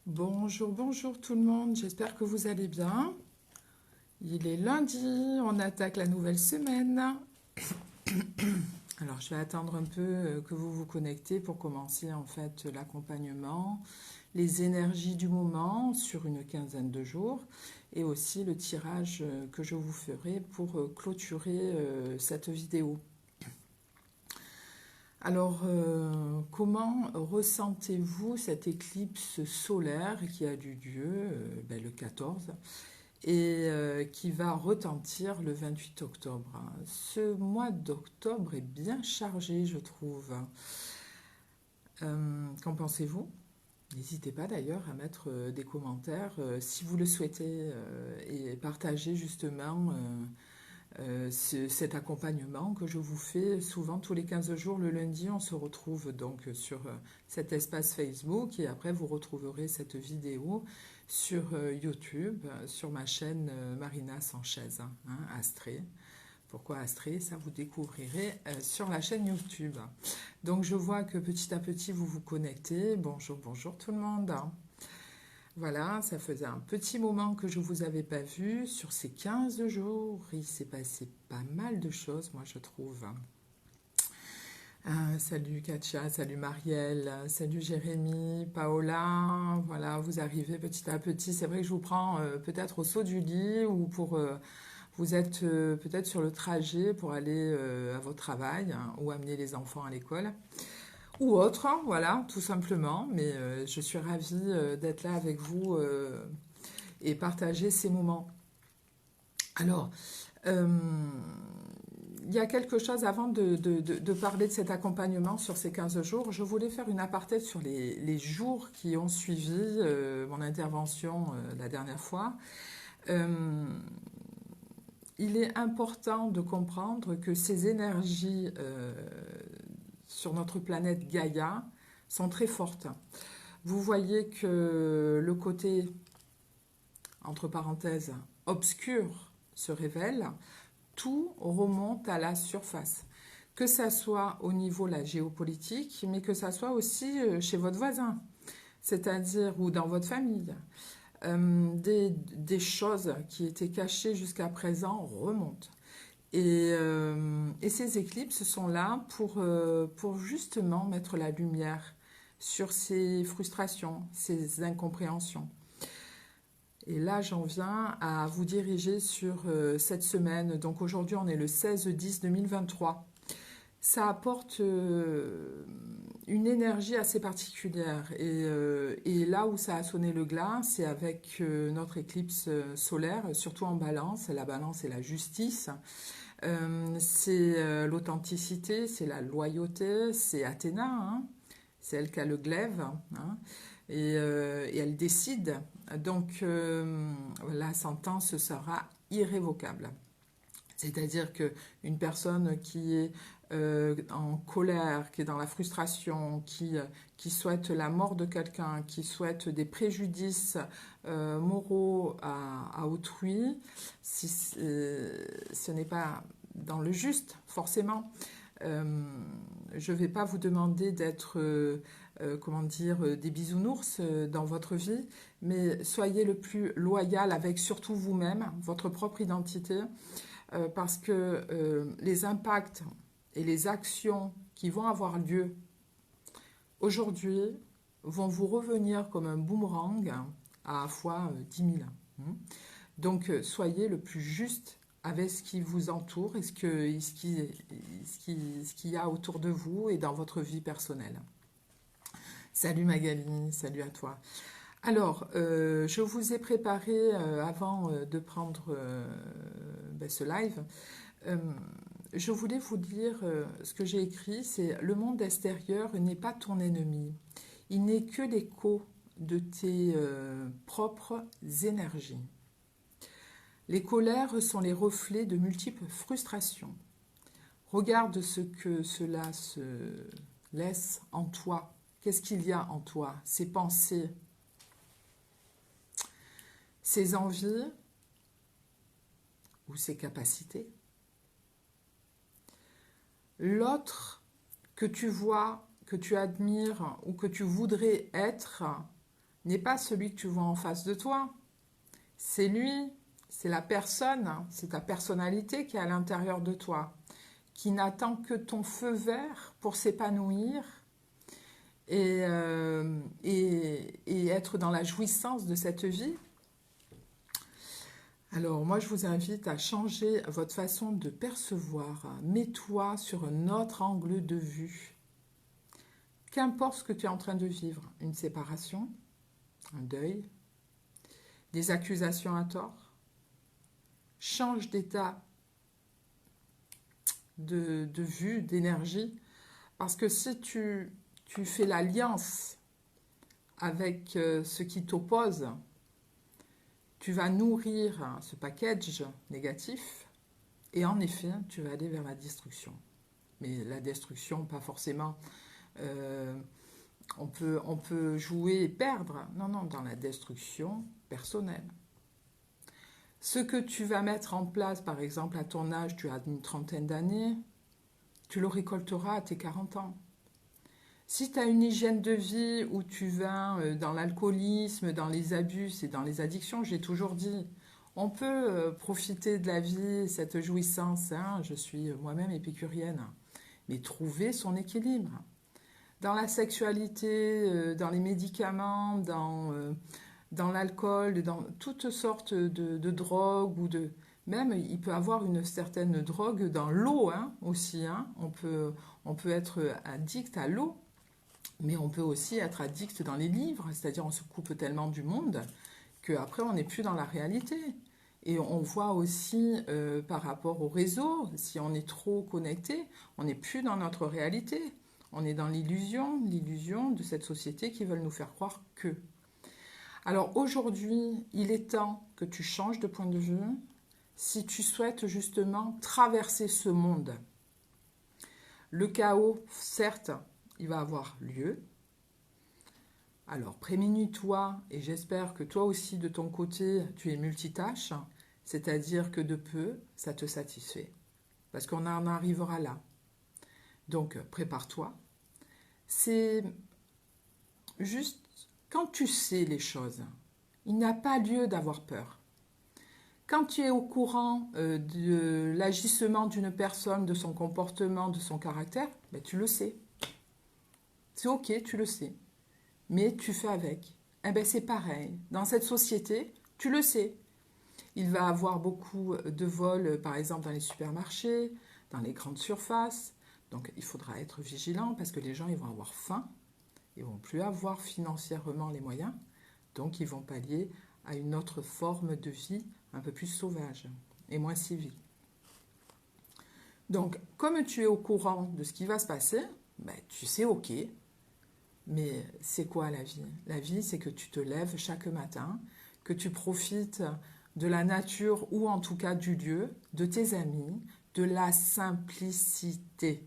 Bonjour, bonjour tout le monde, j'espère que vous allez bien. Il est lundi, on attaque la nouvelle semaine. Alors je vais attendre un peu que vous vous connectez pour commencer en fait l'accompagnement, les énergies du moment sur une quinzaine de jours et aussi le tirage que je vous ferai pour clôturer cette vidéo. Alors, comment ressentez-vous cette éclipse solaire qui a eu lieu le 14 et qui va retentir le 28 octobre? Ce mois d'octobre est bien chargé, je trouve. Qu'en pensez-vous? N'hésitez pas d'ailleurs à mettre des commentaires si vous le souhaitez et partager justement cet accompagnement que je vous fais souvent tous les 15 jours. Le lundi, on se retrouve donc sur cet espace Facebook et après vous retrouverez cette vidéo sur YouTube, sur ma chaîne Marina Sanchez, Astrée. Pourquoi Astrée? Ça vous découvrirez sur la chaîne YouTube. Donc je vois que petit à petit vous vous connectez. Bonjour, bonjour tout le monde. Voilà, ça faisait un petit moment que je ne vous avais pas vu. Sur ces 15 jours, il s'est passé pas mal de choses, moi je trouve. Salut Katia, salut Marielle, salut Jérémy, Paola. Voilà, vous arrivez petit à petit. C'est vrai que je vous prends peut-être au saut du lit ou pour... vous êtes peut-être sur le trajet pour aller à votre travail, hein, ou amener les enfants à l'école ou autre, hein, voilà, tout simplement. Mais je suis ravie d'être là avec vous et partager ces moments. Alors, euh, il y a quelque chose avant de parler de cet accompagnement sur ces 15 jours. Je voulais faire une aparté sur les jours qui ont suivi mon intervention la dernière fois. Euh, il est important de comprendre que ces énergies sur notre planète Gaïa sont très fortes. Vous voyez que le côté, entre parenthèses, obscur se révèle, tout remonte à la surface. Que ça soit au niveau de la géopolitique, mais que ça soit aussi chez votre voisin, c'est-à-dire ou dans votre famille. Des choses qui étaient cachées jusqu'à présent remontent. Et ces éclipses sont là pour justement mettre la lumière sur ces frustrations, ces incompréhensions. Et là, j'en viens à vous diriger sur cette semaine. Donc aujourd'hui, on est le 16-10-2023. Ça apporte une énergie assez particulière. Et là où ça a sonné le glas, c'est avec notre éclipse solaire, surtout en balance. La balance et la justice. C'est l'authenticité, c'est la loyauté, c'est Athéna, hein, c'est elle qui a le glaive, hein, et elle décide. Donc la sentence sera irrévocable. C'est-à-dire qu'une personne qui est en colère, qui est dans la frustration, qui souhaite la mort de quelqu'un, qui souhaite des préjudices moraux à autrui, si ce n'est pas dans le juste, forcément, je ne vais pas vous demander d'être, comment dire, des bisounours dans votre vie, mais soyez le plus loyal avec surtout vous-même, votre propre identité, parce que les impacts et les actions qui vont avoir lieu aujourd'hui vont vous revenir comme un boomerang à fois 10 000. Donc soyez le plus juste avec ce qui vous entoure et ce qu'il y a autour de vous et dans votre vie personnelle. Salut Magali, salut à toi. Alors, je vous ai préparé, avant de prendre ce live, euh, je voulais vous dire ce que j'ai écrit, c'est « Le monde extérieur n'est pas ton ennemi. Il n'est que l'écho de tes propres énergies. Les colères sont les reflets de multiples frustrations. Regarde ce que cela se laisse en toi. Qu'est-ce qu'il y a en toi? Ces pensées, ses envies ou ses capacités. L'autre que tu vois, que tu admires ou que tu voudrais être n'est pas celui que tu vois en face de toi. C'est lui, c'est la personne, c'est ta personnalité qui est à l'intérieur de toi, qui n'attend que ton feu vert pour s'épanouir et être dans la jouissance de cette vie. Alors moi je vous invite à changer votre façon de percevoir. Mets-toi sur un autre angle de vue. Qu'importe ce que tu es en train de vivre, une séparation, un deuil, des accusations à tort, change d'état de vue, d'énergie, parce que si tu fais l'alliance avec ce qui t'oppose, tu vas nourrir ce package négatif et en effet, tu vas aller vers la destruction. Mais la destruction, pas forcément, euh, on peut jouer et perdre. Non, non, dans la destruction personnelle. Ce que tu vas mettre en place, par exemple, à ton âge, tu as une trentaine d'années, tu le récolteras à tes 40 ans. Si tu as une hygiène de vie où tu vas dans l'alcoolisme, dans les abus et dans les addictions, j'ai toujours dit, on peut profiter de la vie, cette jouissance, hein, je suis moi-même épicurienne, mais trouver son équilibre. Dans la sexualité, dans les médicaments, dans l'alcool, dans toutes sortes de drogues ou de... Même, il peut avoir une certaine drogue dans l'eau hein, aussi. Hein. On peut être addict à l'eau, mais on peut aussi être addict dans les livres, c'est-à-dire on se coupe tellement du monde qu'après on n'est plus dans la réalité. Et on voit aussi par rapport au réseau, si on est trop connecté, on n'est plus dans notre réalité. On est dans l'illusion de cette société qui veulent nous faire croire que. Alors aujourd'hui, il est temps que tu changes de point de vue si tu souhaites justement traverser ce monde. Le chaos, certes, il va avoir lieu. Alors prémunit-toi et j'espère que toi aussi de ton côté, tu es multitâche, c'est-à-dire que de peu, ça te satisfait. Parce qu'on en arrivera là. Donc prépare-toi. C'est juste quand tu sais les choses, il n'y a pas lieu d'avoir peur. Quand tu es au courant de l'agissement d'une personne, de son comportement, de son caractère, ben tu le sais. C'est ok, tu le sais. Mais tu fais avec. Eh ben c'est pareil. Dans cette société, tu le sais. Il va y avoir beaucoup de vols, par exemple, dans les supermarchés, dans les grandes surfaces. Donc il faudra être vigilant parce que les gens ils vont avoir faim. Ils ne vont plus avoir financièrement les moyens, donc ils vont pallier à une autre forme de vie un peu plus sauvage et moins civile. Donc, comme tu es au courant de ce qui va se passer, ben, tu sais, ok, mais c'est quoi la vie? La vie, c'est que tu te lèves chaque matin, que tu profites de la nature ou en tout cas du lieu, de tes amis, de la simplicité.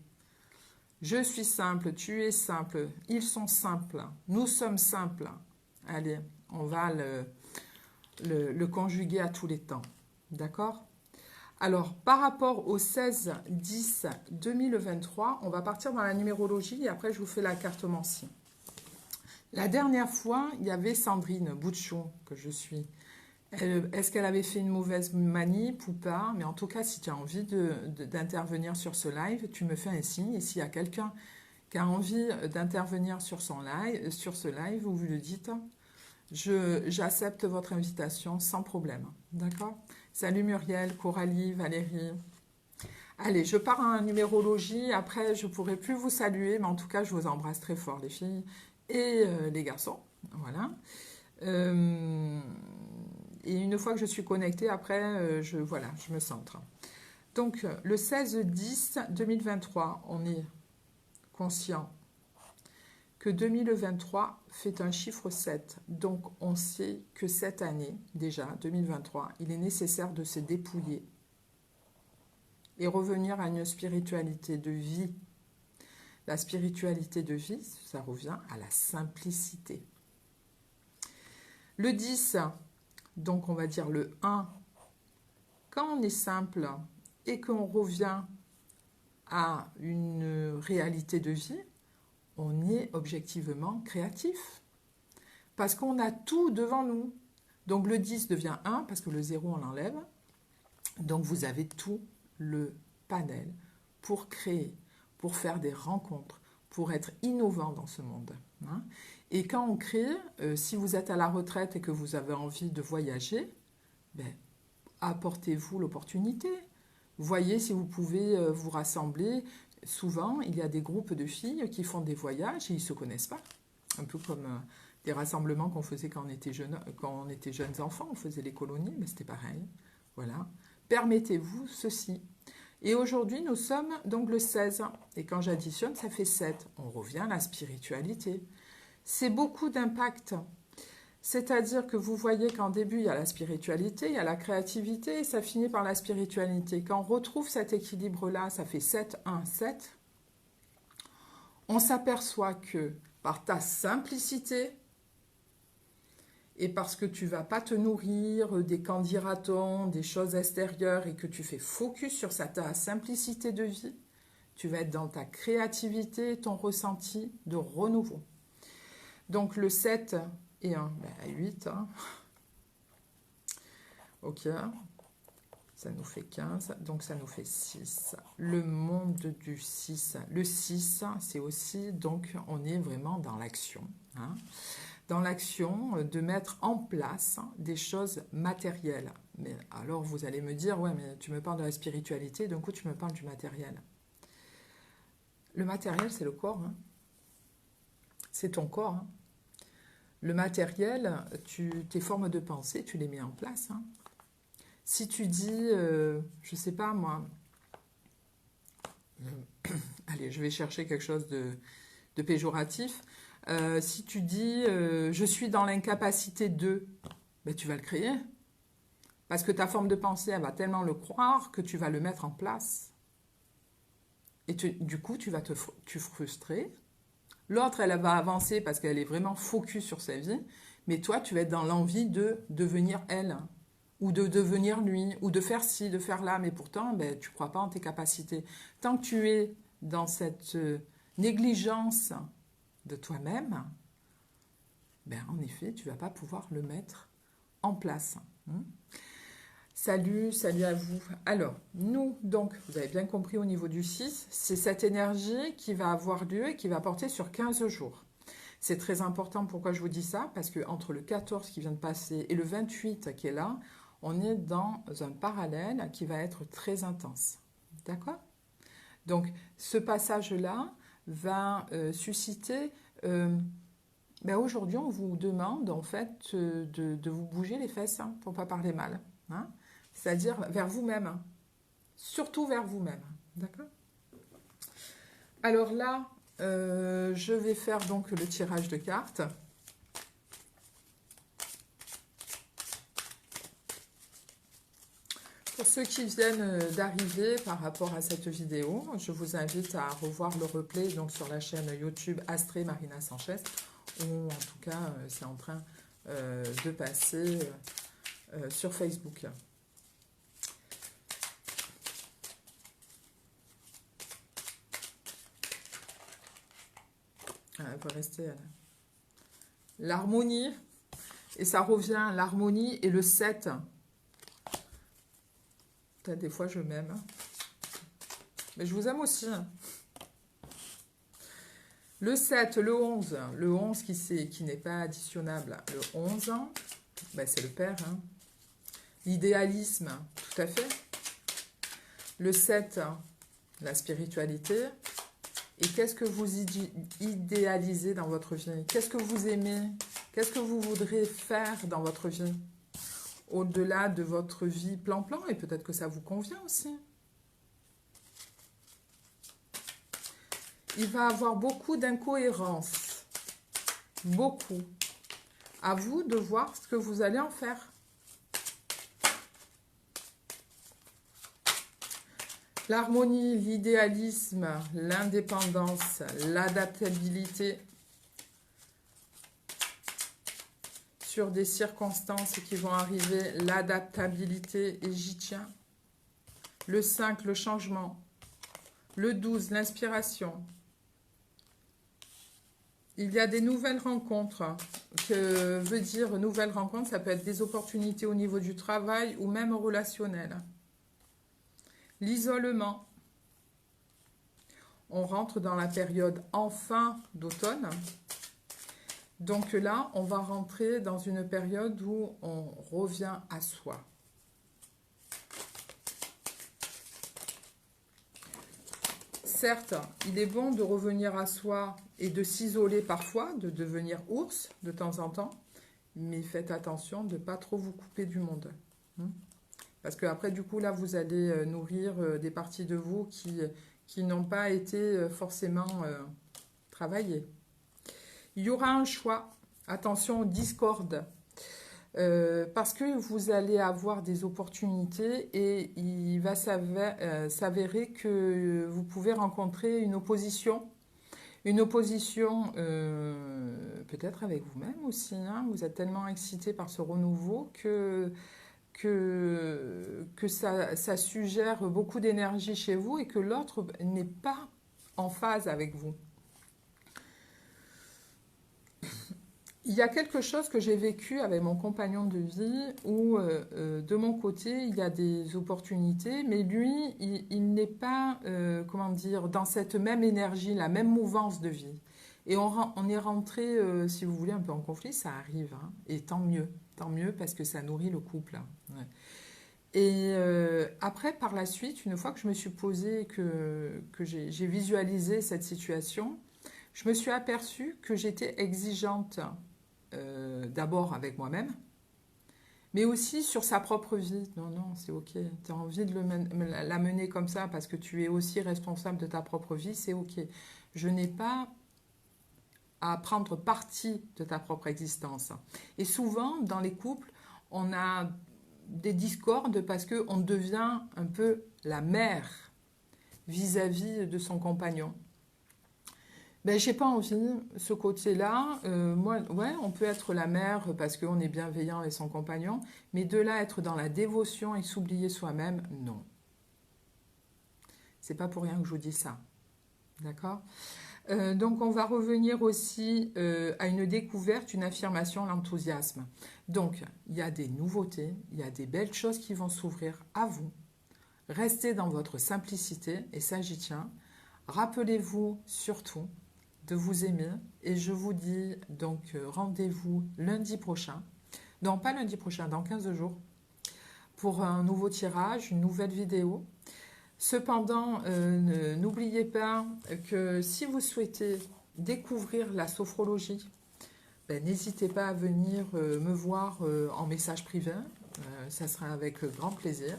Je suis simple, tu es simple, ils sont simples, nous sommes simples. Allez, on va le conjuguer à tous les temps. D'accord? Alors, par rapport au 16-10-2023, on va partir dans la numérologie et après je vous fais la cartomancie. La dernière fois, il y avait Sandrine Bouchon, que je suis. Est-ce qu'elle avait fait une mauvaise manip ou pas? Mais en tout cas, si tu as envie d'intervenir sur ce live, tu me fais un signe. Et s'il y a quelqu'un qui a envie d'intervenir sur ce live, vous le dites, j'accepte votre invitation sans problème. D'accord? Salut Muriel, Coralie, Valérie. Allez, je pars en numérologie. Après, je ne pourrai plus vous saluer, mais en tout cas, je vous embrasse très fort, les filles et les garçons. Voilà. Et une fois que je suis connectée, après, je me centre. Donc, le 16-10-2023, on est conscient que 2023 fait un chiffre 7. Donc, on sait que cette année, déjà, 2023, il est nécessaire de se dépouiller et revenir à une spiritualité de vie. La spiritualité de vie, ça revient à la simplicité. Le 10, donc on va dire le 1, quand on est simple et qu'on revient à une réalité de vie, on est objectivement créatif. Parce qu'on a tout devant nous. Donc le 10 devient 1 parce que le 0 on l'enlève. Donc vous avez tout le panel pour créer, pour faire des rencontres, pour être innovant dans ce monde. Hein. Et quand on crée, si vous êtes à la retraite et que vous avez envie de voyager, ben, apportez-vous l'opportunité. Voyez si vous pouvez vous rassembler. Souvent, il y a des groupes de filles qui font des voyages et ils ne se connaissent pas. Un peu comme des rassemblements qu'on faisait quand on était jeunes enfants. On faisait les colonies, mais c'était pareil. Voilà. Permettez-vous ceci. Et aujourd'hui, nous sommes donc le 16. Et quand j'additionne, ça fait 7. On revient à la spiritualité. C'est beaucoup d'impact. C'est-à-dire que vous voyez qu'en début, il y a la spiritualité, il y a la créativité, et ça finit par la spiritualité. Quand on retrouve cet équilibre-là, ça fait 7, 1, 7. On s'aperçoit que par ta simplicité, et parce que tu ne vas pas te nourrir des candidatons, des choses extérieures, et que tu fais focus sur ta simplicité de vie, tu vas être dans ta créativité, ton ressenti de renouveau. Donc le 7 et 1, ben 8. Hein. Ok. Ça nous fait 15, donc ça nous fait 6. Le monde du 6. Le 6, c'est aussi, donc on est vraiment dans l'action. Hein. Dans l'action de mettre en place des choses matérielles. Mais alors vous allez me dire, ouais, mais tu me parles de la spiritualité, d'un coup tu me parles du matériel. Le matériel, c'est le corps. Hein. C'est ton corps. Hein. Le matériel, tes formes de pensée, tu les mets en place. Hein. Si tu dis, je ne sais pas moi, allez, je vais chercher quelque chose de péjoratif. Si tu dis, je suis dans l'incapacité de, ben, tu vas le créer. Parce que ta forme de pensée, elle va tellement le croire que tu vas le mettre en place. Et du coup, tu vas te frustrer. L'autre, elle va avancer parce qu'elle est vraiment focus sur sa vie. Mais toi, tu vas être dans l'envie de devenir elle. Ou de devenir lui. Ou de faire ci, de faire là. Mais pourtant, ben, tu ne crois pas en tes capacités. Tant que tu es dans cette négligence de toi-même, ben, en effet, tu ne vas pas pouvoir le mettre en place. Salut à vous. Alors, nous, donc, vous avez bien compris au niveau du 6, c'est cette énergie qui va avoir lieu et qui va porter sur 15 jours. C'est très important, pourquoi je vous dis ça? Parce qu'entre le 14 qui vient de passer et le 28 qui est là, on est dans un parallèle qui va être très intense. D'accord? Donc, ce passage-là va susciter... ben aujourd'hui, on vous demande en fait de vous bouger les fesses hein, pour ne pas parler mal. Hein, c'est-à-dire vers vous-même. Hein, surtout vers vous-même. D'accord? Alors là, je vais faire donc le tirage de cartes. Pour ceux qui viennent d'arriver par rapport à cette vidéo, je vous invite à revoir le replay donc, sur la chaîne YouTube Astrée Marina Sanchez, où en tout cas c'est en train de passer sur Facebook. Elle peut rester l'harmonie, et ça revient, l'harmonie et le 7. Des fois, je m'aime. Mais je vous aime aussi. Le 7, le 11 qui n'est pas additionnable. Le 11, ben c'est le père. Hein. L'idéalisme, tout à fait. Le 7, la spiritualité. Et qu'est-ce que vous idéalisez dans votre vie? Qu'est-ce que vous aimez? Qu'est-ce que vous voudrez faire dans votre vie? Au-delà de votre vie plan-plan, et peut-être que ça vous convient aussi. Il va y avoir beaucoup d'incohérences. Beaucoup. À vous de voir ce que vous allez en faire. L'harmonie, l'idéalisme, l'indépendance, l'adaptabilité sur des circonstances qui vont arriver, l'adaptabilité, et j'y tiens. Le 5, le changement. Le 12, l'inspiration. Il y a des nouvelles rencontres. Que veut dire nouvelles rencontres? Ça peut être des opportunités au niveau du travail ou même relationnel. L'isolement. On rentre dans la période enfin d'automne. Donc là, on va rentrer dans une période où on revient à soi. Certes, il est bon de revenir à soi et de s'isoler parfois, de devenir ours de temps en temps, mais faites attention de ne pas trop vous couper du monde. Parce qu'après, du coup, là, vous allez nourrir des parties de vous qui n'ont pas été forcément travaillées. Il y aura un choix. Attention aux discordes. Parce que vous allez avoir des opportunités et il va s'avérer que vous pouvez rencontrer une opposition. Une opposition peut-être avec vous-même aussi. Hein. Vous êtes tellement excité par ce renouveau que ça suggère beaucoup d'énergie chez vous et que l'autre n'est pas en phase avec vous. Il y a quelque chose que j'ai vécu avec mon compagnon de vie où, de mon côté, il y a des opportunités, mais lui, il n'est pas, comment dire, dans cette même énergie, la même mouvance de vie. Et on est rentré, si vous voulez, un peu en conflit, ça arrive, hein, et tant mieux, parce que ça nourrit le couple. Hein. Ouais. Et après, par la suite, une fois que je me suis posée, que j'ai visualisé cette situation, je me suis aperçue que j'étais exigeante d'abord avec moi-même, mais aussi sur sa propre vie. Non, non, c'est ok. Tu as envie de la mener comme ça parce que tu es aussi responsable de ta propre vie, c'est ok. Je n'ai pas à prendre parti de ta propre existence. Et souvent, dans les couples, on a des discordes parce qu'on devient un peu la mère vis-à-vis de son compagnon. Ben, j'ai pas envie, ce côté-là. Moi, ouais, on peut être la mère parce qu'on est bienveillant avec son compagnon, mais de là être dans la dévotion et s'oublier soi-même, non. C'est pas pour rien que je vous dis ça. D'accord? Donc, on va revenir aussi à une découverte, une affirmation, l'enthousiasme. Donc, il y a des nouveautés, il y a des belles choses qui vont s'ouvrir à vous. Restez dans votre simplicité, et ça, j'y tiens. Rappelez-vous surtout de vous aimer et je vous dis donc rendez-vous lundi prochain, non pas lundi prochain, dans 15 jours, pour un nouveau tirage, une nouvelle vidéo. Cependant, n'oubliez pas que si vous souhaitez découvrir la sophrologie, ben, n'hésitez pas à venir me voir en message privé, ça sera avec grand plaisir.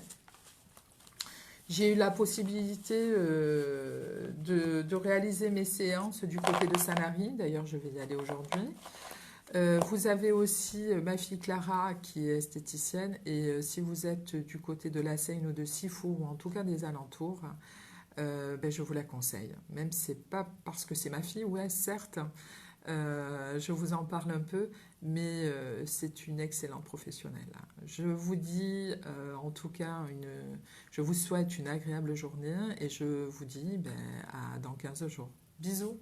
J'ai eu la possibilité de réaliser mes séances du côté de Sanary. D'ailleurs, je vais y aller aujourd'hui. Vous avez aussi ma fille Clara qui est esthéticienne. Et si vous êtes du côté de la Seine ou de Sifu, ou en tout cas des alentours, ben, je vous la conseille. Même si ce n'est pas parce que c'est ma fille, ouais, certes. Je vous en parle un peu, mais c'est une excellente professionnelle. Je vous dis, en tout cas, je vous souhaite une agréable journée et je vous dis ben, dans 15 jours. Bisous!